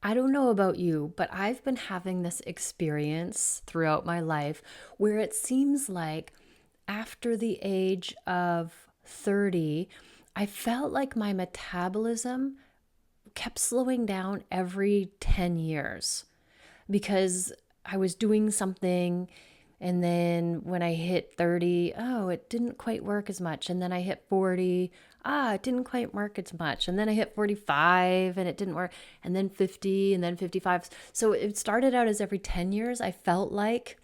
I don't know about you, but I've been having this experience throughout my life where it seems like after the age of 30, I felt like my metabolism kept slowing down every 10 years because I was doing something, and then when I hit 30, oh, it didn't quite work as much. And then I hit 40, it didn't quite work as much. And then I hit 45 and it didn't work. And then 50 and then 55. So it started out as every 10 years. I felt like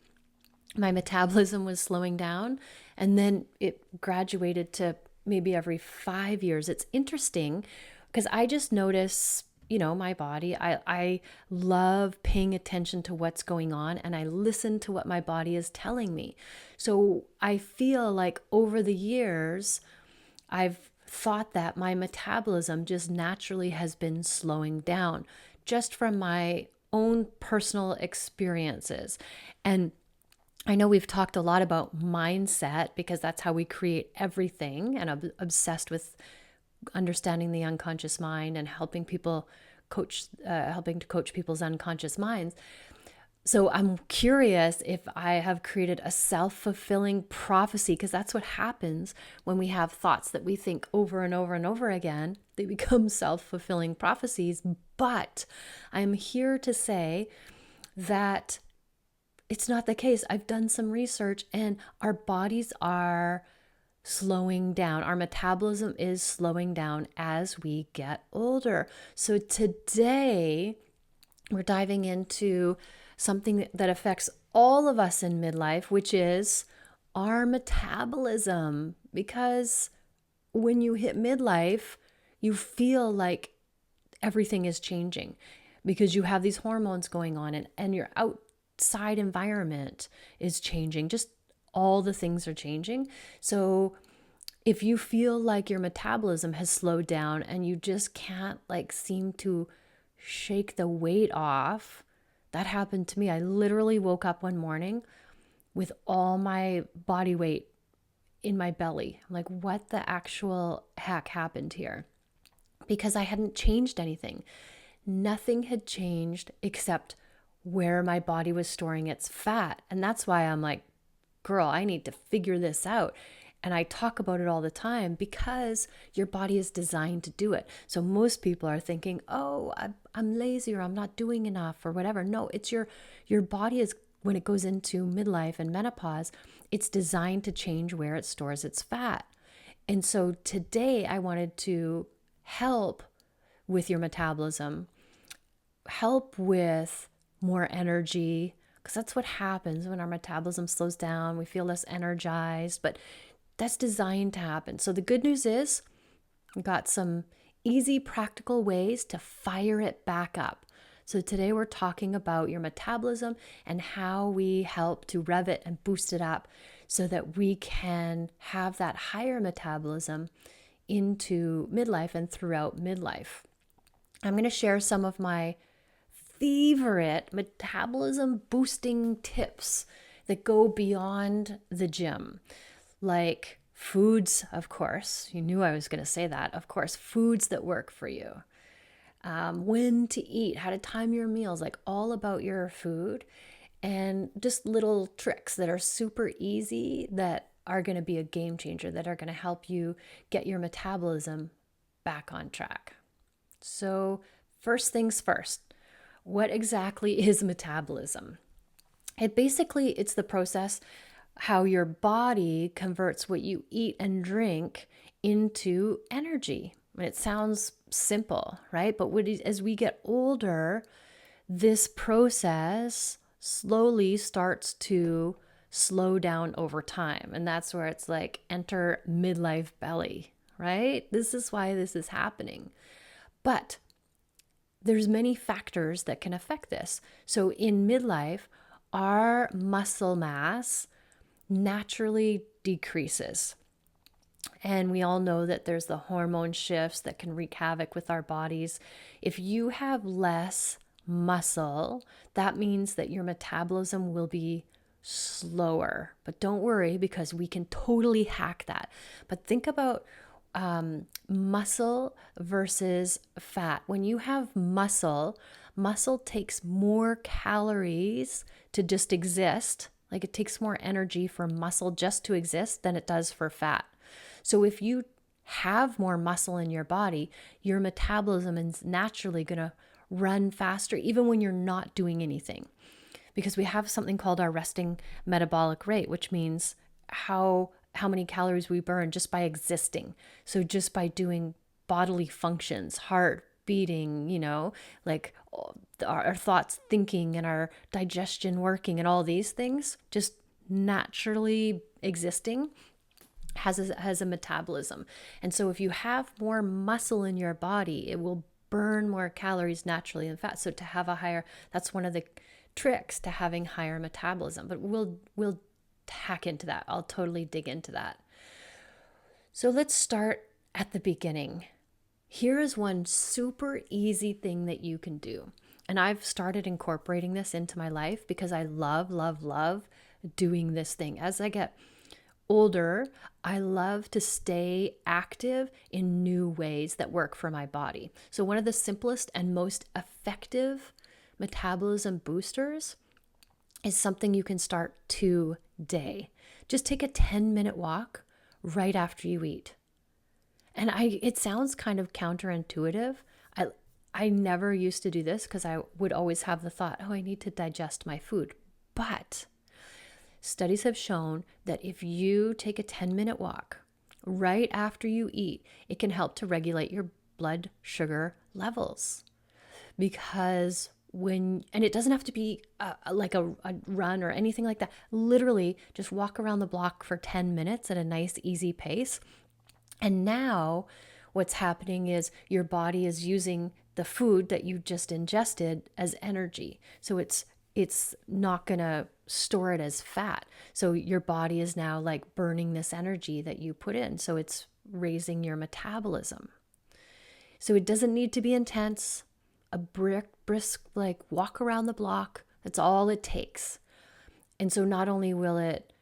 my metabolism was slowing down. And then it graduated to maybe every 5 years. It's interesting because I just notice, my body. I love paying attention to what's going on, and I listen to what my body is telling me. So I feel like over the years, I've thought that my metabolism just naturally has been slowing down just from my own personal experiences. And I know we've talked a lot about mindset because that's how we create everything, and I'm obsessed with understanding the unconscious mind and helping to coach people's unconscious minds. So I'm curious if I have created a self-fulfilling prophecy, because that's what happens when we have thoughts that we think over and over and over again. They become self-fulfilling prophecies. But I'm here to say that it's not the case. I've done some research, and our bodies are slowing down. Our metabolism is slowing down as we get older. So today we're diving into something that affects all of us in midlife, which is our metabolism. Because when you hit midlife, you feel like everything is changing because you have these hormones going on, and your outside environment is changing. Just all the things are changing. So if you feel like your metabolism has slowed down and you just can't seem to shake the weight off, that happened to me. I literally woke up one morning with all my body weight in my belly. I'm like, what the actual heck happened here? Because I hadn't changed anything. Nothing had changed except where my body was storing its fat. And that's why I'm like, girl, I need to figure this out. And I talk about it all the time because your body is designed to do it. So most people are thinking, oh, I'm lazy, or I'm not doing enough, or whatever. No, it's your body is, when it goes into midlife and menopause, it's designed to change where it stores its fat. And so today I wanted to help with your metabolism, help with more energy, because that's what happens when our metabolism slows down. We feel less energized, but that's designed to happen. So the good news is we've got some easy, practical ways to fire it back up. So today we're talking about your metabolism and how we help to rev it and boost it up so that we can have that higher metabolism into midlife and throughout midlife. I'm going to share some of my favorite metabolism boosting tips that go beyond the gym. Like foods, of course. You knew I was going to say that. Of course, foods that work for you. When to eat, how to time your meals, all about your food. And just little tricks that are super easy that are going to be a game changer, that are going to help you get your metabolism back on track. So first things first, what exactly is metabolism? It's the process how your body converts what you eat and drink into energy. And it sounds simple, right? But as we get older, this process slowly starts to slow down over time. And that's where it's like enter midlife belly, right? This is why this is happening. But there's many factors that can affect this. So in midlife, our muscle mass naturally decreases. And we all know that there's the hormone shifts that can wreak havoc with our bodies. If you have less muscle, that means that your metabolism will be slower. But don't worry, because we can totally hack that. But think about muscle versus fat. When you have muscle, muscle takes more calories to just exist. Like it takes more energy for muscle just to exist than it does for fat. So if you have more muscle in your body, your metabolism is naturally going to run faster, even when you're not doing anything. Because we have something called our resting metabolic rate, which means how many calories we burn just by existing. So just by doing bodily functions, heart beating, like our thoughts thinking and our digestion working and all these things, just naturally existing has a metabolism. And so if you have more muscle in your body, it will burn more calories naturally than fat. So to have a higher, that's one of the tricks to having higher metabolism. But we'll hack into that. I'll totally dig into that. So let's start at the beginning. Here is one super easy thing that you can do. And I've started incorporating this into my life because I love, love, love doing this thing. As I get older, I love to stay active in new ways that work for my body. So one of the simplest and most effective metabolism boosters is something you can start today. Just take a 10-minute walk right after you eat. And it sounds kind of counterintuitive. I never used to do this because I would always have the thought, I need to digest my food. But studies have shown that if you take a 10-minute walk right after you eat, it can help to regulate your blood sugar levels. Because and it doesn't have to be like a run or anything like that. Literally just walk around the block for 10 minutes at a nice, easy pace. And now what's happening is your body is using the food that you just ingested as energy. So it's not going to store it as fat. So your body is now like burning this energy that you put in. So it's raising your metabolism. So it doesn't need to be intense. A brisk like walk around the block. That's all it takes. And so not only will it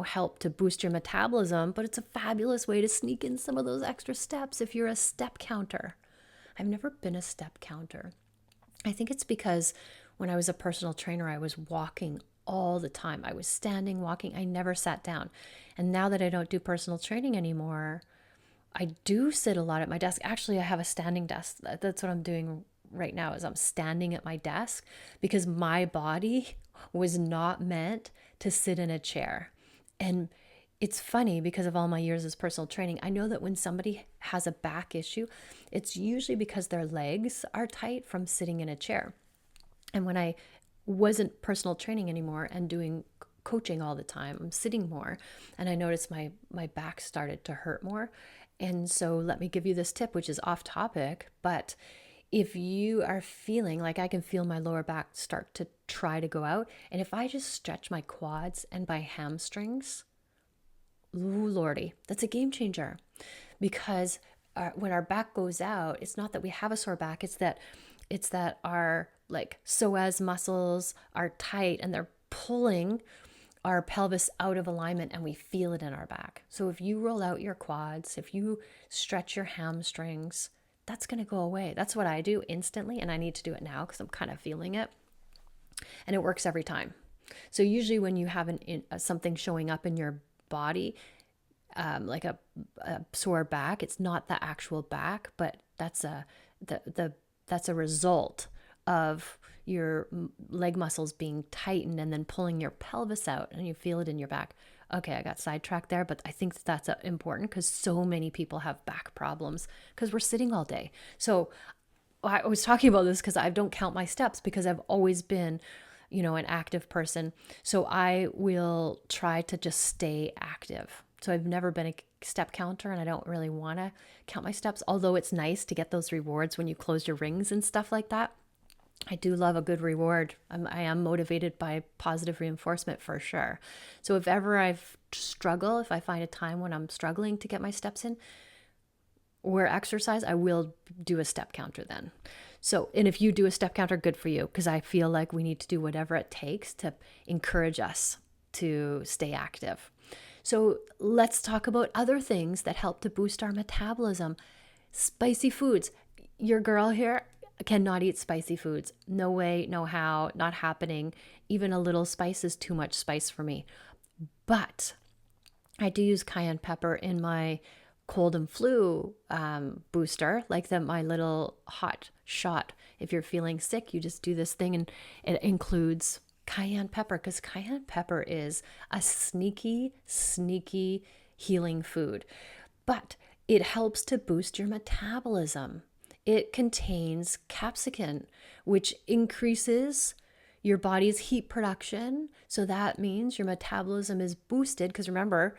help to boost your metabolism, but it's a fabulous way to sneak in some of those extra steps if you're a step counter. I've never been a step counter. I think it's because when I was a personal trainer, I was walking all the time. I was standing, walking. I never sat down. And now that I don't do personal training anymore, I do sit a lot at my desk. Actually, I have a standing desk. That's what I'm doing right now, is I'm standing at my desk because my body was not meant to sit in a chair. And it's funny because of all my years as personal training, I know that when somebody has a back issue, it's usually because their legs are tight from sitting in a chair. And when I wasn't personal training anymore and doing coaching all the time, I'm sitting more, and I noticed my back started to hurt more. And so let me give you this tip, which is off topic, but if you are feeling like, I can feel my lower back start to try to go out, and if I just stretch my quads and my hamstrings, ooh lordy, that's a game changer. Because when our back goes out, it's not that we have a sore back, it's that our like psoas muscles are tight and they're pulling our pelvis out of alignment, and we feel it in our back. So if you roll out your quads, if you stretch your hamstrings, that's going to go away. That's what I do instantly, and I need to do it now because I'm kind of feeling it, and it works every time. So usually when you have something showing up in your body, like a sore back, it's not the actual back, but that's a result of your leg muscles being tightened and then pulling your pelvis out, and you feel it in your back. Okay, I got sidetracked there, but I think that's important because so many people have back problems because we're sitting all day. So I was talking about this because I don't count my steps because I've always been, an active person. So I will try to just stay active. So I've never been a step counter, and I don't really want to count my steps, although it's nice to get those rewards when you close your rings and stuff like that. I do love a good reward. I am motivated by positive reinforcement for sure. So if ever if I find a time when I'm struggling to get my steps in or exercise, I will do a step counter then. So, and if you do a step counter, good for you, because I feel like we need to do whatever it takes to encourage us to stay active. So let's talk about other things that help to boost our metabolism. Spicy foods. Your girl here, cannot eat spicy foods. No way, no how, not happening. Even a little spice is too much spice for me. But I do use cayenne pepper in my cold and flu booster, like my little hot shot. If you're feeling sick, you just do this thing, and it includes cayenne pepper, because cayenne pepper is a sneaky, sneaky healing food. But it helps to boost your metabolism. It contains capsaicin, which increases your body's heat production. So that means your metabolism is boosted, because remember,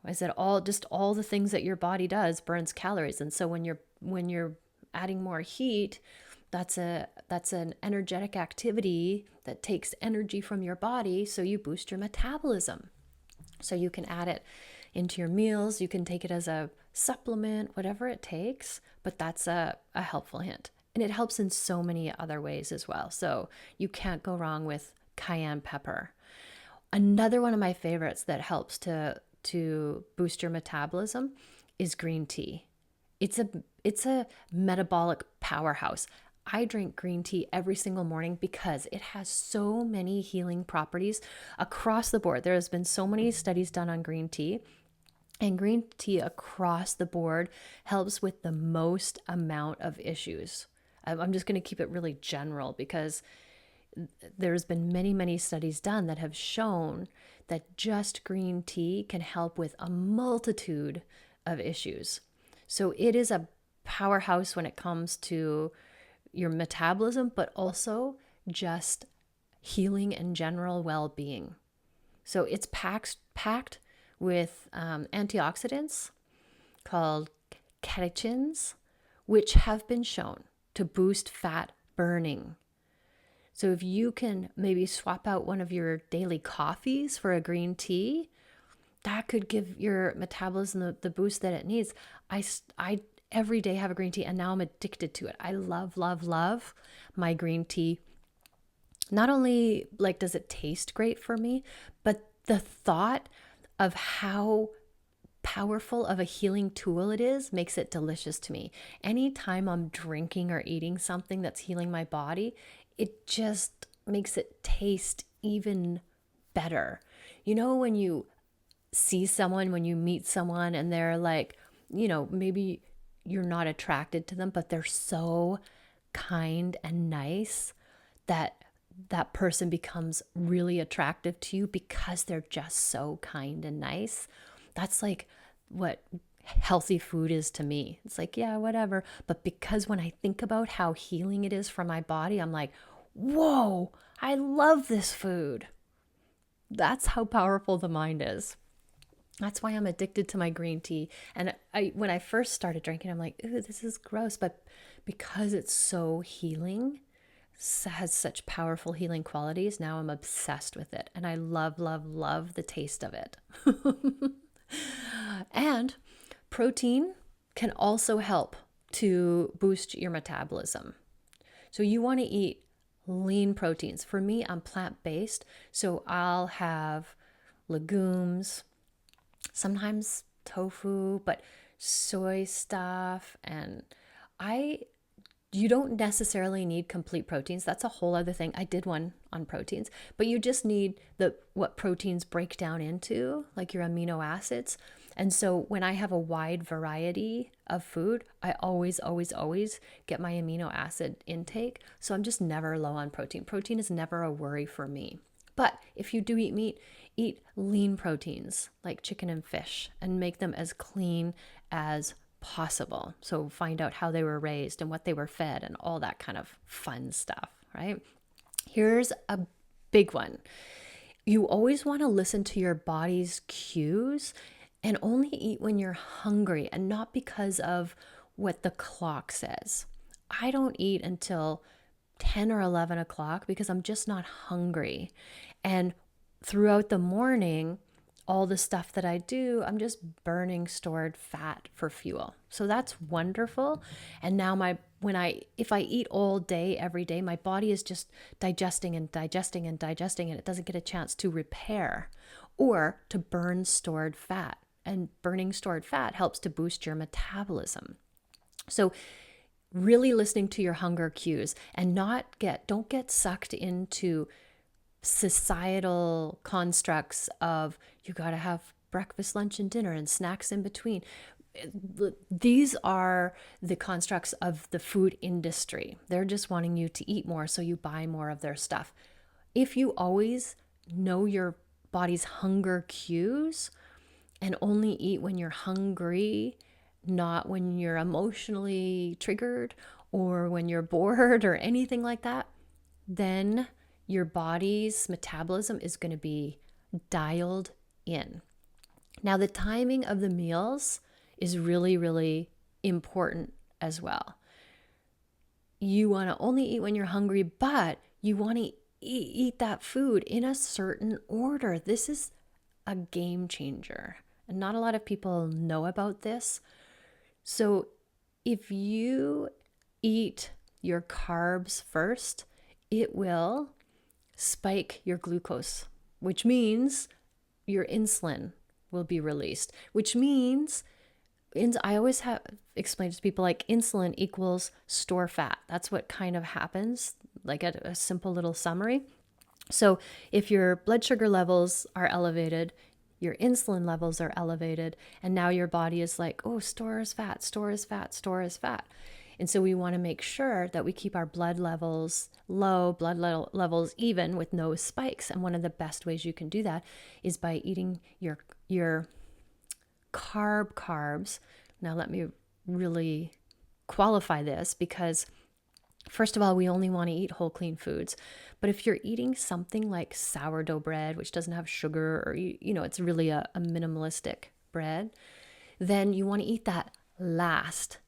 I said all the things that your body does burns calories. And so when you're adding more heat, that's an energetic activity that takes energy from your body, so you boost your metabolism. So you can add it into your meals, you can take it as a supplement, whatever it takes, but that's a helpful hint. And it helps in so many other ways as well. So you can't go wrong with cayenne pepper. Another one of my favorites that helps to boost your metabolism is green tea. It's a metabolic powerhouse. I drink green tea every single morning because it has so many healing properties across the board. There has been so many studies done on green tea, and green tea across the board helps with the most amount of issues. I'm just going to keep it really general, because there's been many, many studies done that have shown that just green tea can help with a multitude of issues. So it is a powerhouse when it comes to your metabolism, but also just healing and general well-being. So it's packed with antioxidants called catechins, which have been shown to boost fat burning. So if you can maybe swap out one of your daily coffees for a green tea, that could give your metabolism the boost that it needs. I every day have a green tea, and now I'm addicted to it. I love, love, love my green tea. Not only like does it taste great for me, but the thought of how powerful of a healing tool it is makes it delicious to me. Anytime I'm drinking or eating something that's healing my body, it just makes it taste even better. You know, when you see someone, when you meet someone and they're like, maybe you're not attracted to them, but they're so kind and nice that that person becomes really attractive to you because they're just so kind and nice. That's like what healthy food is to me. It's like, yeah, whatever. But because when I think about how healing it is for my body, I'm like, whoa, I love this food. That's how powerful the mind is. That's why I'm addicted to my green tea. And when I first started drinking, I'm like, ooh, this is gross. But because it's so healing, has such powerful healing qualities, now I'm obsessed with it. And I love, love, love the taste of it. And protein can also help to boost your metabolism. So you want to eat lean proteins. For me, I'm plant-based, so I'll have legumes, sometimes tofu, but soy stuff. And you don't necessarily need complete proteins. That's a whole other thing. I did one on proteins, but you just need what proteins break down into, like your amino acids. And so when I have a wide variety of food, I always, always, always get my amino acid intake. So I'm just never low on protein. Protein is never a worry for me. But if you do eat meat, eat lean proteins like chicken and fish, and make them as clean as possible. So find out how they were raised and what they were fed and all that kind of fun stuff, right? Here's a big one. You always want to listen to your body's cues and only eat when you're hungry, and not because of what the clock says. I don't eat until 10 or 11 o'clock because I'm just not hungry. And throughout the morning, all the stuff that I do, I'm just burning stored fat for fuel. So that's wonderful. And now if I eat all day, every day, my body is just digesting and digesting and digesting, and it doesn't get a chance to repair or to burn stored fat. And burning stored fat helps to boost your metabolism. So really listening to your hunger cues and don't get sucked into societal constructs of you got to have breakfast, lunch, and dinner and snacks in between. These are the constructs of the food industry. They're just wanting you to eat more, so you buy more of their stuff. If you always know your body's hunger cues and only eat when you're hungry, not when you're emotionally triggered or when you're bored or anything like that, then your body's metabolism is going to be dialed in. Now, the timing of the meals is really, really important as well. You want to only eat when you're hungry, but you want to eat that food in a certain order. This is a game changer. And not a lot of people know about this. So if you eat your carbs first, it will spike your glucose, which means your insulin will be released, which means I always have explained to people like insulin equals store fat. That's what kind of happens, like a simple little summary. So if your blood sugar levels are elevated, your insulin levels are elevated, and now your body is like, oh, store is fat, store is fat, store is fat. And so we want to make sure that we keep our blood levels low, levels even with no spikes. And one of the best ways you can do that is by eating your carbs. Now let me really qualify this, because first of all, we only want to eat whole clean foods. But if you're eating something like sourdough bread, which doesn't have sugar, or it's really a minimalistic bread, then you want to eat that last.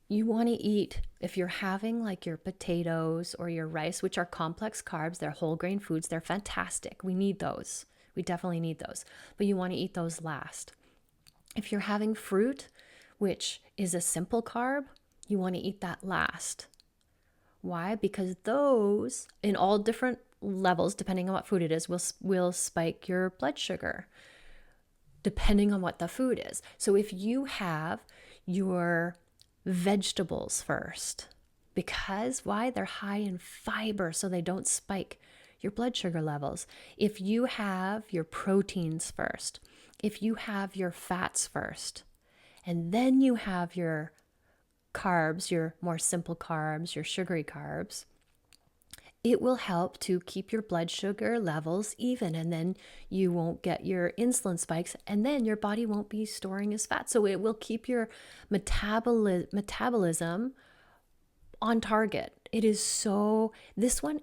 You want to eat, if you're having like your potatoes or your rice, which are complex carbs, they're whole grain foods, they're fantastic. We need those. We definitely need those. But you want to eat those last. If you're having fruit, which is a simple carb, you want to eat that last. Why? Because those, in all different levels, depending on what food it is, will spike your blood sugar, depending on what the food is. So if you have your vegetables first, because why? They're high in fiber, so they don't spike your blood sugar levels. If you have your proteins first, if you have your fats first, and then you have your carbs, your more simple carbs, your sugary carbs, it will help to keep your blood sugar levels even, and then you won't get your insulin spikes, and then your body won't be storing as fat. So it will keep your metabolism on target. This one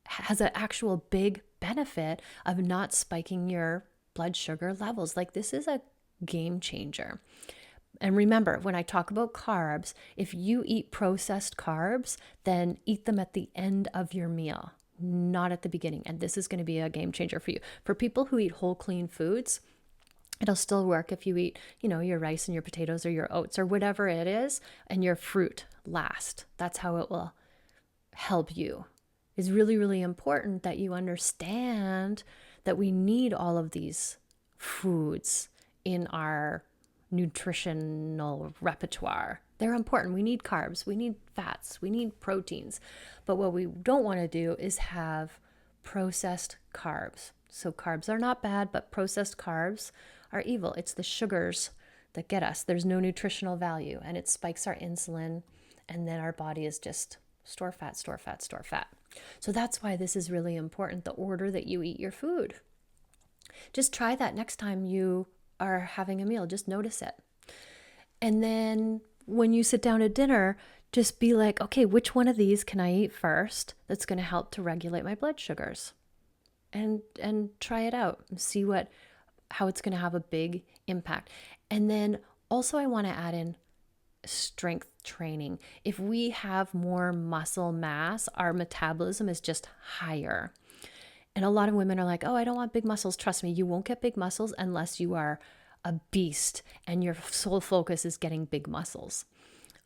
has an actual big benefit of not spiking your blood sugar levels. Like, this is a game changer. And remember, when I talk about carbs, if you eat processed carbs, then eat them at the end of your meal, not at the beginning. And this is going to be a game changer for you. For people who eat whole clean foods, it'll still work if you eat, your rice and your potatoes or your oats or whatever it is, and your fruit last. That's how it will help you. It's really, really important that you understand that we need all of these foods in our nutritional repertoire. They're important. We need carbs, we need fats, we need proteins. But what we don't want to do is have processed carbs. So carbs are not bad, but processed carbs are evil. It's the sugars that get us. There's no nutritional value, and it spikes our insulin, and then our body is just store fat, store fat, store fat. So that's why this is really important, the order that you eat your food. Just try that next time you are having a meal. Just notice it. And then when you sit down at dinner, just be like, okay, which one of these can I eat first that's going to help to regulate my blood sugars? And try it out and see how it's going to have a big impact. And then also I want to add in strength training. If we have more muscle mass, our metabolism is just higher. And a lot of women are like, oh, I don't want big muscles. Trust me, you won't get big muscles unless you are a beast and your sole focus is getting big muscles.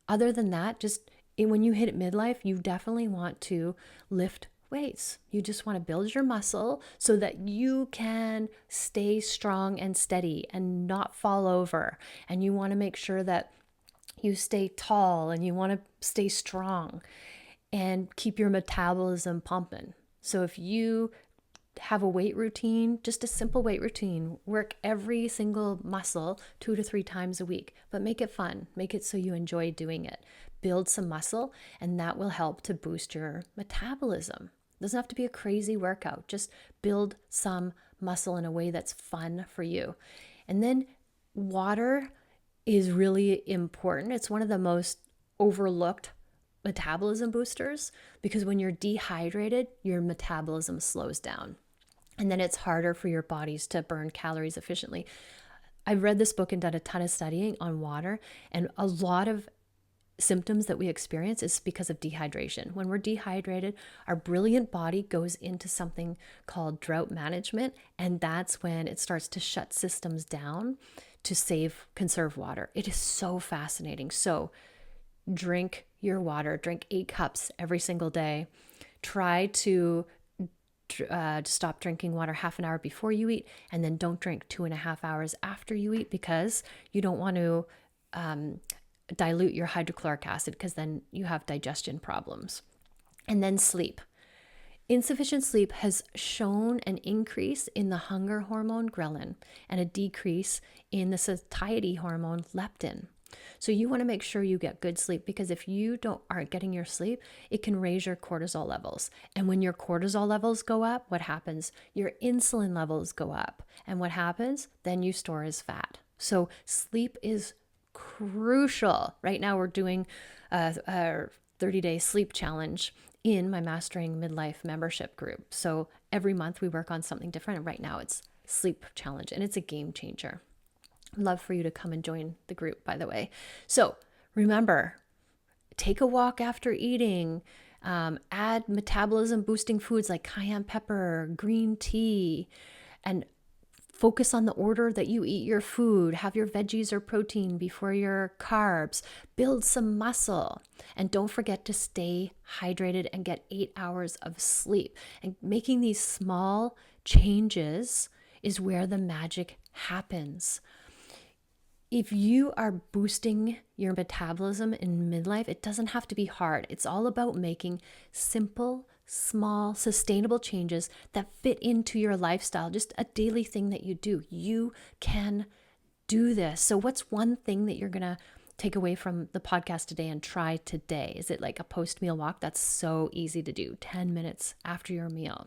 Other than that, just when you hit midlife, you definitely want to lift weights. You just want to build your muscle so that you can stay strong and steady and not fall over. And you want to make sure that you stay tall and you want to stay strong and keep your metabolism pumping. So if you have a weight routine, just a simple weight routine, work every single muscle 2 to 3 times a week, but make it fun. Make it so you enjoy doing it. Build some muscle, and that will help to boost your metabolism. It doesn't have to be a crazy workout. Just build some muscle in a way that's fun for you. And then water is really important. It's one of the most overlooked metabolism boosters, because when you're dehydrated, your metabolism slows down. And then it's harder for your bodies to burn calories efficiently. I've read this book and done a ton of studying on water, and a lot of symptoms that we experience is because of dehydration. When we're dehydrated, our brilliant body goes into something called drought management, and that's when it starts to shut systems down to conserve water. It is so fascinating. So drink your water, drink 8 cups every single day. Try to stop drinking water half an hour before you eat, and then don't drink 2.5 hours after you eat, because you don't want to dilute your hydrochloric acid, because then you have digestion problems. And then sleep. Insufficient sleep has shown an increase in the hunger hormone ghrelin and a decrease in the satiety hormone leptin. So you want to make sure you get good sleep, because if you aren't getting your sleep, it can raise your cortisol levels. And when your cortisol levels go up, what happens? Your insulin levels go up. And what happens? Then you store as fat. So sleep is crucial. Right now we're doing a 30-day sleep challenge in my Mastering Midlife membership group. So every month we work on something different. And right now it's sleep challenge, and it's a game changer. I'd love for you to come and join the group, by the way. So remember, take a walk after eating, add metabolism boosting foods like cayenne pepper, green tea, and focus on the order that you eat your food. Have your veggies or protein before your carbs. Build some muscle. And don't forget to stay hydrated and get 8 hours of sleep. And making these small changes is where the magic happens. If you are boosting your metabolism in midlife, it doesn't have to be hard. It's all about making simple, small, sustainable changes that fit into your lifestyle, just a daily thing that you do. You can do this. So what's one thing that you're going to take away from the podcast today and try today? Is it like a post-meal walk? That's so easy to do. 10 minutes after your meal.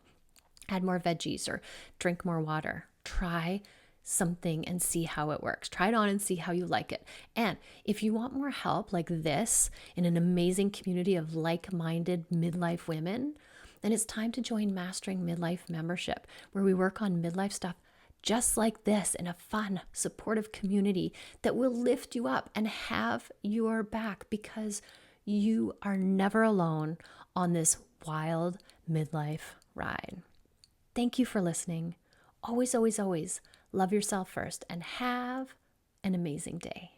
Add more veggies or drink more water. Try something and see how it works. Try it on and see how you like it. And if you want more help like this in an amazing community of like-minded midlife women, then it's time to join Mastering Midlife membership, where we work on midlife stuff just like this in a fun, supportive community that will lift you up and have your back, because you are never alone on this wild midlife ride. Thank you for listening. Always, always, always love yourself first, and have an amazing day.